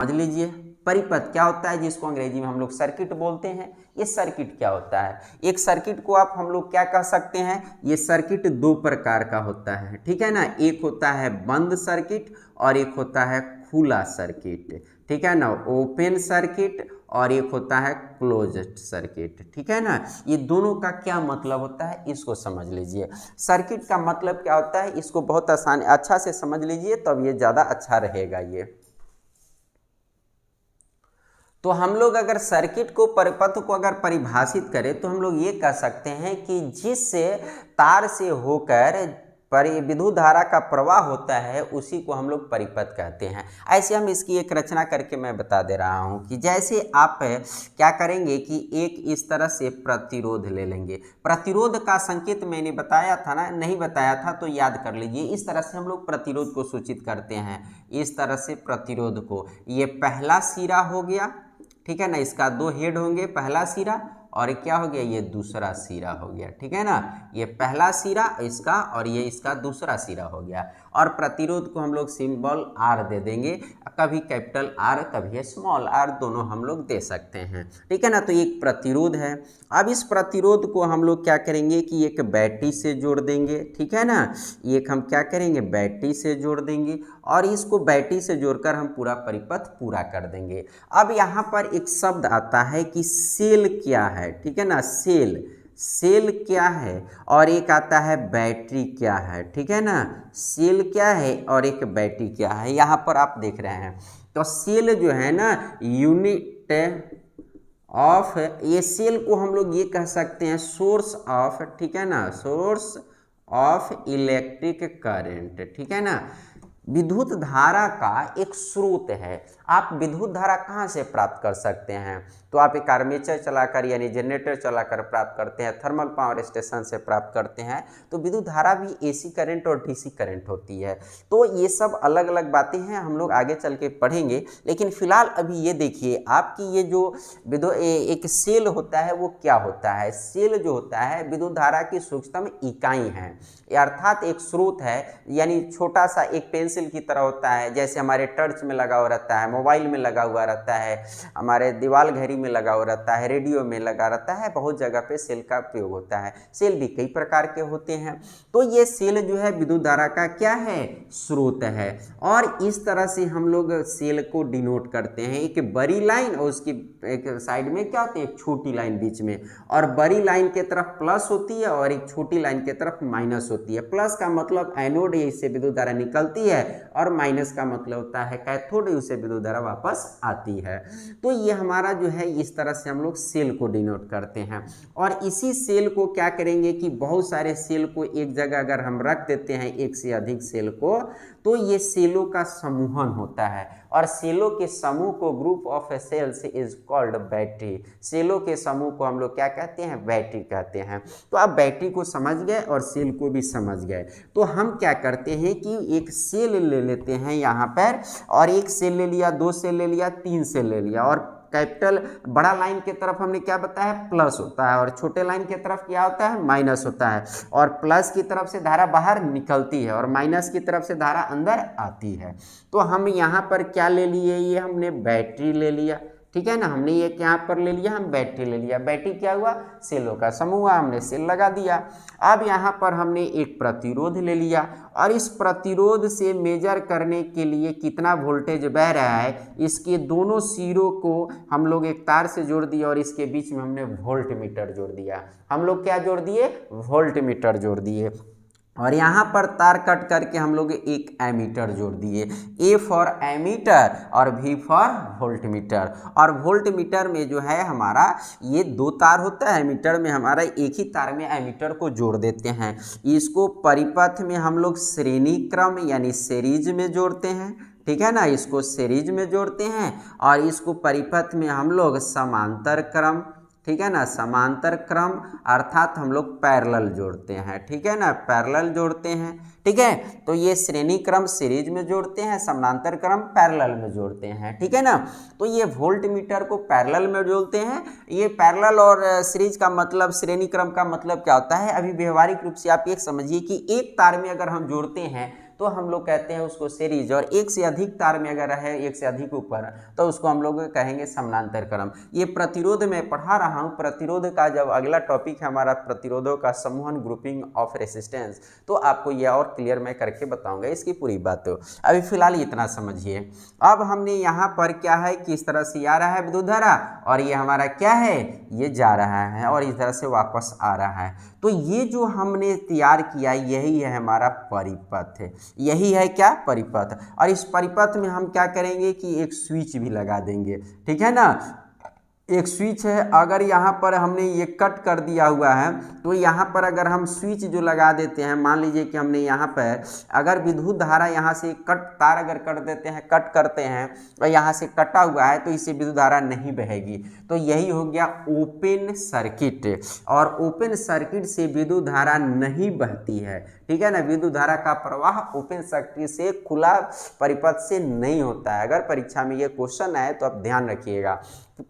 समझ लीजिए परिपथ क्या होता है, जिसको अंग्रेजी में हम लोग सर्किट बोलते हैं। ये सर्किट क्या होता है, एक सर्किट को आप हम लोग क्या कह सकते हैं, ये सर्किट दो प्रकार का होता है, ठीक है ना। एक होता है बंद सर्किट और एक होता है खुला सर्किट, ठीक है ना, ओपन सर्किट और एक होता है क्लोज्ड सर्किट, ठीक है ना। ये दोनों का क्या मतलब होता है, इसको समझ लीजिए। सर्किट का मतलब क्या होता है, इसको बहुत आसान अच्छा से समझ लीजिए, तब ये ज़्यादा अच्छा रहेगा। ये तो हम लोग अगर सर्किट को परिपथ को अगर परिभाषित करें तो हम लोग ये कह सकते हैं कि जिस तार से होकर विद्युत धारा का प्रवाह होता है उसी को हम लोग परिपथ कहते हैं। ऐसे हम इसकी एक रचना करके मैं बता दे रहा हूँ कि जैसे आप क्या करेंगे कि एक इस तरह से प्रतिरोध ले लेंगे। प्रतिरोध का संकेत मैंने बताया था ना, नहीं बताया था तो याद कर लीजिए। इस तरह से हम लोग प्रतिरोध को सूचित करते हैं, इस तरह से प्रतिरोध को। ये पहला सिरा हो गया, ठीक है ना, इसका दो हेड होंगे, पहला सिरा और क्या हो गया, ये दूसरा सिरा हो गया, ठीक है ना। ये पहला सिरा इसका और ये इसका दूसरा सिरा हो गया। और प्रतिरोध को हम लोग सिंबल आर दे देंगे, कभी कैपिटल आर कभी स्मॉल आर, दोनों हम लोग दे सकते हैं, ठीक है ना। तो एक प्रतिरोध है। अब इस प्रतिरोध को हम लोग क्या करेंगे कि एक बैटरी से जोड़ देंगे, ठीक है ना। एक हम क्या करेंगे, बैटरी से जोड़ देंगे और इसको बैटरी से जोड़कर हम पूरा परिपथ पूरा कर देंगे। अब यहाँ पर एक शब्द आता है कि सेल क्या है, ठीक है ना, सेल, सेल क्या है, और एक आता है बैटरी क्या है, ठीक है ना। सेल क्या है और एक बैटरी क्या है, यहाँ पर आप देख रहे हैं। तो सेल जो है ना, यूनिट ऑफ, ये सेल को हम लोग ये कह सकते हैं सोर्स ऑफ, ठीक है ना, सोर्स ऑफ इलेक्ट्रिक करंट, ठीक है ना। विद्युत धारा का एक स्रोत है। आप विद्युत धारा कहाँ से प्राप्त कर सकते हैं, तो आप एक आर्मेचर चलाकर यानी जनरेटर चलाकर प्राप्त करते हैं, थर्मल पावर स्टेशन से प्राप्त करते हैं। तो विद्युत धारा भी एसी करंट और डीसी करंट होती है। तो ये सब अलग अलग बातें हैं, हम लोग आगे चल के पढ़ेंगे। लेकिन फिलहाल अभी ये देखिए आपकी ये जो एक सेल होता है वो क्या होता है। सेल जो होता है विद्युत धारा की सूक्ष्मतम इकाई है, अर्थात एक स्रोत है, यानी छोटा सा एक पेंसिल की तरह होता है। जैसे हमारे टर्च में लगा हुआ रहता है, मोबाइल में लगा हुआ रहता है, हमारे दीवार घड़ी में लगा हुआ रहता है, रेडियो में लगा रहता है, बहुत जगह पे सेल का प्रयोग होता है। सेल भी कई प्रकार के होते हैं। तो ये सेल जो है विद्युत धारा का क्या है, स्रोत है। और इस तरह से हम लोग सेल को डिनोट करते हैं, एक बड़ी लाइन और उसकी एक साइड में क्या होती है, एक छोटी लाइन बीच में, और बड़ी लाइन के तरफ प्लस होती है और एक छोटी लाइन के तरफ माइनस होती है। प्लस का मतलब एनोड, इससे विद्युत धारा निकलती है, और माइनस का मतलब होता है कैथोड, उससे विद्युत धारा वापस आती है। तो ये हमारा जो है इस तरह से हम लोग सेल को डिनोट करते हैं। और इसी सेल को क्या करेंगे कि बहुत सारे सेल को एक जगह अगर हम रख देते हैं, एक से अधिक सेल को, तो ये सेलों का समूहन होता है। और सेलों के समूह को, group of cells is called battery. सेलों के समूह को हम लोग क्या कहते हैं, बैटरी कहते हैं। तो आप बैटरी को समझ गए और सेल को भी समझ गए। तो हम क्या करते हैं कि एक सेल ले लेते हैं यहाँ पर, और एक सेल ले लिया, दो सेल ले लिया, तीन सेल ले लिया, और कैपिटल बड़ा लाइन के तरफ हमने क्या बताया, प्लस होता है, और छोटे लाइन की तरफ क्या होता है, माइनस होता है। और प्लस की तरफ से धारा बाहर निकलती है और माइनस की तरफ से धारा अंदर आती है। तो हम यहाँ पर क्या ले लिए, ये हमने बैटरी ले लिया, ठीक है ना। हमने ये यहाँ पर ले लिया, हम बैटरी ले लिया। बैटरी क्या हुआ, सेलों का समूह हुआ, हमने सेल लगा दिया। अब यहाँ पर हमने एक प्रतिरोध ले लिया, और इस प्रतिरोध से मेजर करने के लिए कितना वोल्टेज बह रहा है, इसके दोनों सिरों को हम लोग एक तार से जोड़ दिया, और इसके बीच में हमने वोल्ट मीटर जोड़ दिया। हम लोग क्या जोड़ दिए, वोल्ट मीटर जोड़ दिए। और यहाँ पर तार कट करके हम लोग एक एमीटर जोड़ दिए, ए फॉर एमीटर और भी फॉर वोल्ट मीटर। और वोल्ट मीटर में जो है हमारा ये दो तार होता है, एमीटर में हमारा एक ही तार में एमीटर को जोड़ देते हैं। इसको परिपथ में हम लोग श्रेणी क्रम यानी सीरीज में जोड़ते हैं, ठीक है ना, इसको सीरीज में जोड़ते हैं। और इसको परिपथ में हम लोग समांतर क्रम, ठीक है ना, समांतर क्रम अर्थात हम लोग पैरेलल जोड़ते हैं, ठीक है ना, पैरेलल जोड़ते हैं, ठीक है। तो ये श्रेणी क्रम सीरीज में जोड़ते हैं, समांतर क्रम पैरेलल में जोड़ते हैं, ठीक है ना। तो ये वोल्ट मीटर को पैरेलल में जोड़ते हैं। ये पैरेलल और सीरीज का मतलब, श्रेणी क्रम का मतलब क्या होता है, अभी व्यवहारिक रूप से आप एक समझिए कि एक तार में अगर हम जोड़ते हैं तो हम लोग कहते हैं उसको सीरीज। और एक से अधिक तार में अगर है एक से अधिक ऊपर तो उसको हम लोग कहेंगे समानांतर क्रम। ये प्रतिरोध में पढ़ा रहा हूँ। प्रतिरोध का जब अगला टॉपिक है हमारा प्रतिरोधों का समूहन, ग्रुपिंग ऑफ रेसिस्टेंस, तो आपको यह और क्लियर मैं करके बताऊंगा इसकी पूरी बात। तो अभी फिलहाल इतना समझिए। अब हमने यहाँ पर क्या है कि इस तरह से आ रहा है विद्युत धारा और ये हमारा क्या है, ये जा रहा है और इस तरह से वापस आ रहा है। तो ये जो हमने तैयार किया यही है हमारा परिपथ, यही है क्या, परिपथ। और इस परिपथ में हम क्या करेंगे कि एक स्विच भी लगा देंगे, ठीक है ना। एक स्विच है, अगर यहाँ पर हमने ये कट कर दिया हुआ है तो यहाँ पर अगर हम स्विच जो लगा देते हैं, मान लीजिए कि हमने यहाँ पर अगर विद्युत धारा यहाँ से तार अगर कर देते हैं, कट करते हैं और यहाँ से कटा हुआ है तो इससे विद्युत धारा नहीं बहेगी। तो यही हो गया ओपन सर्किट। और ओपन सर्किट से विद्युत धारा नहीं बहती है, ठीक है ना। विद्युत धारा का प्रवाह ओपन सर्किट से, खुला परिपथ से नहीं होता है। अगर परीक्षा में ये क्वेश्चन आए तो आप ध्यान रखिएगा।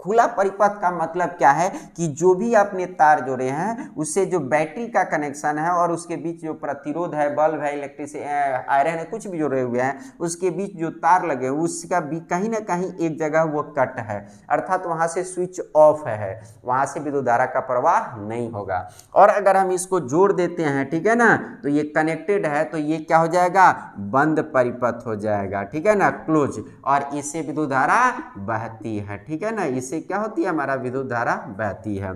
खुला परिपथ का मतलब क्या है कि जो भी आपने तार जोड़े हैं उससे जो बैटरी का कनेक्शन है और उसके बीच जो प्रतिरोध है, बल्ब है, इलेक्ट्रिसिटी, आयरन है, कुछ भी जोड़े हुए हैं, उसके बीच जो तार लगे हुए उसका भी कहीं ना कहीं एक जगह वो कट है, अर्थात वहां से स्विच ऑफ है, वहां से विद्युत धारा का प्रवाह नहीं होगा। और अगर हम इसको जोड़ देते हैं, ठीक है ना, तो ये कनेक्टेड है तो ये क्या हो जाएगा, बंद परिपथ हो जाएगा, ठीक है ना, क्लोज। और इससे विद्युत धारा बहती है, ठीक है ना, इससे क्या होती है, हमारा विद्युत धारा बहती है।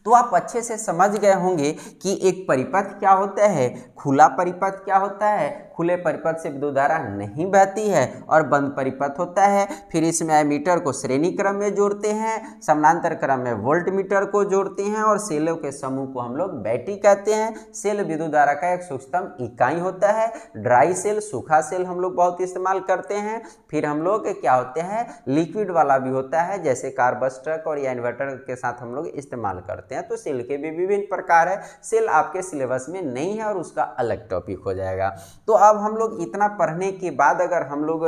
तो आप अच्छे से समझ गए होंगे कि एक परिपथ क्या होता है, खुला परिपथ क्या होता है। खुले परिपथ से विद्युत धारा नहीं बहती है और बंद परिपथ होता है। फिर इसमें एमीटर को श्रेणी क्रम में जोड़ते हैं, समानांतर क्रम में वोल्ट मीटर को जोड़ते हैं और सेलों के समूह को हम लोग बैटरी कहते हैं। सेल विद्युत धारा का एक सूक्ष्मतम इकाई होता है। ड्राई सेल, सूखा सेल हम लोग बहुत इस्तेमाल करते हैं। फिर हम लोग क्या होते हैं, लिक्विड वाला भी होता है, जैसे कार, बस, ट्रक और या इन्वर्टर के साथ हम लोग इस्तेमाल करते हैं। तो सेल के भी विभिन्न प्रकार है। सेल आपके सिलेबस में नहीं है और उसका अलग टॉपिक हो जाएगा। तो अब हम लोग इतना पढ़ने के बाद अगर हम लोग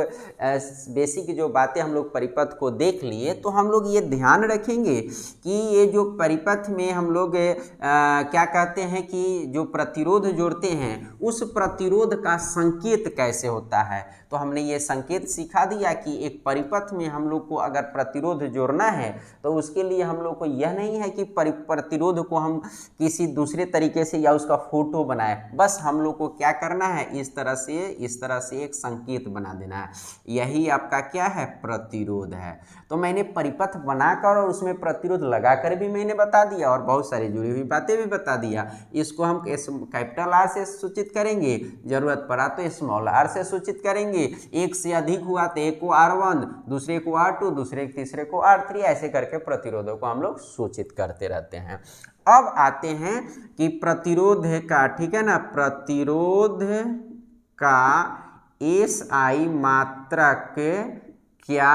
बेसिक जो बातें हम लोग परिपथ को देख लिए तो हम लोग ये ध्यान रखेंगे कि ये जो परिपथ में हम लोग क्या कहते हैं कि जो प्रतिरोध जोड़ते हैं उस प्रतिरोध का संकेत कैसे होता है। तो हमने ये संकेत सिखा दिया कि एक परिपथ में हम लोग को अगर प्रतिरोध जोड़ना है तो उसके लिए हम लोग को यह नहीं है कि प्रतिरोध को हम किसी दूसरे तरीके से या उसका फोटो बनाए, बस हम लोग को क्या करना है, इस तरह से एक संकेत बना देना है। यही आपका क्या है, प्रतिरोध है। तो मैंने परिपथ बनाकर और उसमें प्रतिरोध लगाकर भी मैंने बता दिया और बहुत सारी जुड़ी हुई बातें भी बता दिया। इसको हम कैपिटल आर से सूचित करेंगे, जरूरत पड़ा तो स्मॉल आर से सूचित करेंगे। एक से अधिक हुआ तो एक को R1, दूसरे को R2, दूसरे तीसरे को R3, ऐसे करके प्रतिरोधों को हम लोग सूचित करते रहते हैं। अब आते हैं कि प्रतिरोध का, ठीक है ना, प्रतिरोध का SI मात्रक क्या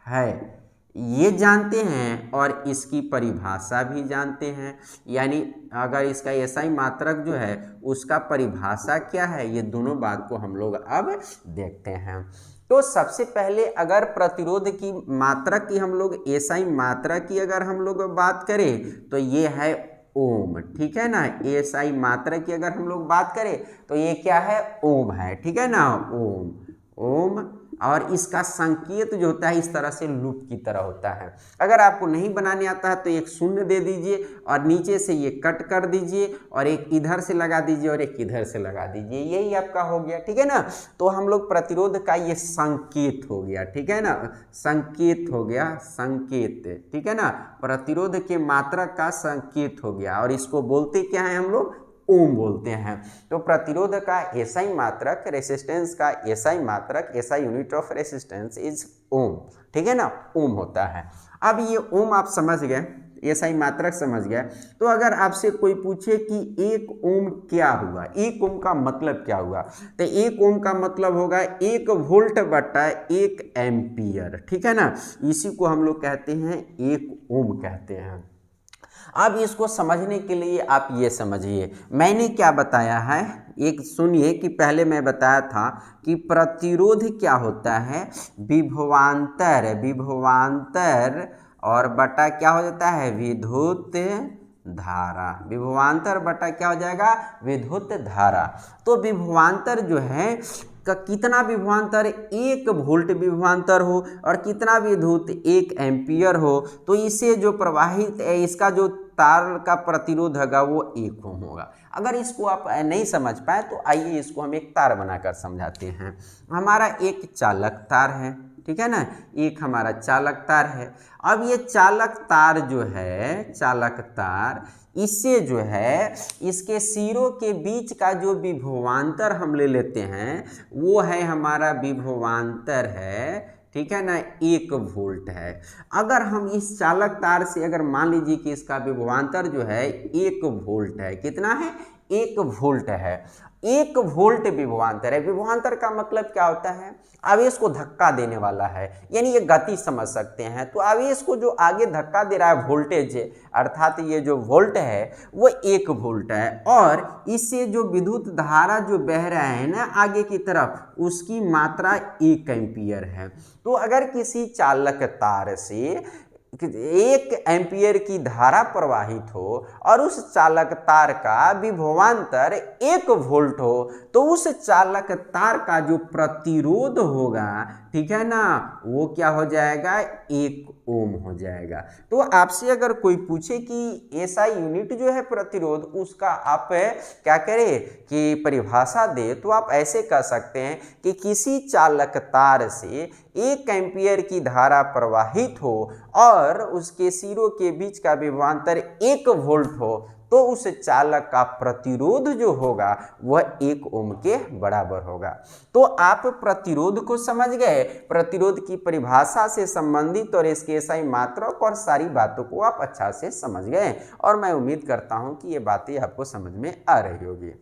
है ये जानते हैं और इसकी परिभाषा भी जानते हैं। यानी अगर इसका SI मात्रक जो है उसका परिभाषा क्या है, ये दोनों बात को हम लोग अब देखते हैं। तो सबसे पहले अगर प्रतिरोध की मात्रा की हम लोग SI मात्रा की अगर हम लोग बात करें तो ये है ओम, ठीक है ना। SI मात्रा की अगर हम लोग बात करें तो ये क्या है, ओम है, ठीक है ना, ओम। और इसका संकेत जो होता है इस तरह से लूप की तरह होता है। अगर आपको नहीं बनाने आता है तो एक शून्य दे दीजिए और नीचे से ये कट कर दीजिए और एक इधर से लगा दीजिए और एक इधर से लगा दीजिए, यही आपका हो गया, ठीक है ना। तो हम लोग प्रतिरोध का ये संकेत हो गया, ठीक है ना, संकेत हो गया, संकेत, ठीक है ना, प्रतिरोध के मात्रक का संकेत हो गया। और इसको बोलते क्या है हम लोग, ओम बोलते हैं। तो प्रतिरोध का SI मात्रक, रेसिस्टेंस का SI मात्रक, SI unit of resistance is ohm, ठीक है ना, ओम होता है। अब ये ओम आप समझ गए, SI मात्रक समझ गए। तो अगर आपसे कोई पूछे कि एक ओम क्या हुआ, एक ओम का मतलब क्या हुआ, तो एक ओम का मतलब होगा 1 वोल्ट बटा 1 एम्पियर, ठीक है ना, इसी को हम लोग कहते हैं 1 ओम कहते हैं। अब इसको समझने के लिए आप ये समझिए मैंने क्या बताया है, एक सुनिए कि पहले मैं बताया था कि प्रतिरोध क्या होता है, विभवांतर और बटा क्या हो जाता है, विद्युत धारा, विभवांतर बटा क्या हो जाएगा, विद्युत धारा। तो विभवांतर जो है का कितना विभवांतर, 1 वोल्ट विभवांतर हो और कितना विद्युत 1 एम्पियर हो, तो इसे जो प्रवाहित है इसका जो तार का प्रतिरोध होगा वो 1 ओम होगा। अगर इसको आप नहीं समझ पाए तो आइए इसको हम एक तार बनाकर समझाते हैं। हमारा एक चालक तार है, ठीक है ना, एक हमारा चालक तार है। अब ये चालक तार जो है, चालक तार, इससे जो है इसके सिरों के बीच का जो विभवांतर हम ले लेते हैं वो है हमारा विभवांतर है, ठीक है ना, 1 वोल्ट है। अगर हम इस चालक तार से अगर मान लीजिए कि इसका विभवांतर जो है 1 वोल्ट है, कितना है, 1 वोल्ट है, 1 वोल्ट विभवांतर है। विभवांतर का मतलब क्या होता है, आवेश को धक्का देने वाला है, यानी ये गति समझ सकते हैं। तो आवेश को जो आगे धक्का दे रहा है वोल्टेज, अर्थात ये जो वोल्ट है वो 1 वोल्ट है, और इससे जो विद्युत धारा जो बह रहा है ना आगे की तरफ, उसकी मात्रा 1 एम्पियर है। तो अगर किसी चालक तार से 1 एम्पियर की धारा प्रवाहित हो और उस चालक तार का विभवांतर 1 वोल्ट हो, तो उस चालक तार का जो प्रतिरोध होगा, ठीक है ना, वो क्या हो जाएगा, 1 ओम हो जाएगा। तो आपसे अगर कोई पूछे कि ऐसा यूनिट जो है प्रतिरोध, उसका आप क्या करें कि परिभाषा दे, तो आप ऐसे कह सकते हैं कि किसी चालक तार से 1 एम्पियर की धारा प्रवाहित हो और उसके सिरों के बीच का विभवांतर 1 वोल्ट हो, तो उस चालक का प्रतिरोध जो होगा वह 1 ओम के बराबर होगा। तो आप प्रतिरोध को समझ गए, प्रतिरोध की परिभाषा से संबंधित और इसके SI मात्रक और सारी बातों को आप अच्छा से समझ गए, और मैं उम्मीद करता हूं कि ये बातें आपको समझ में आ रही होगी।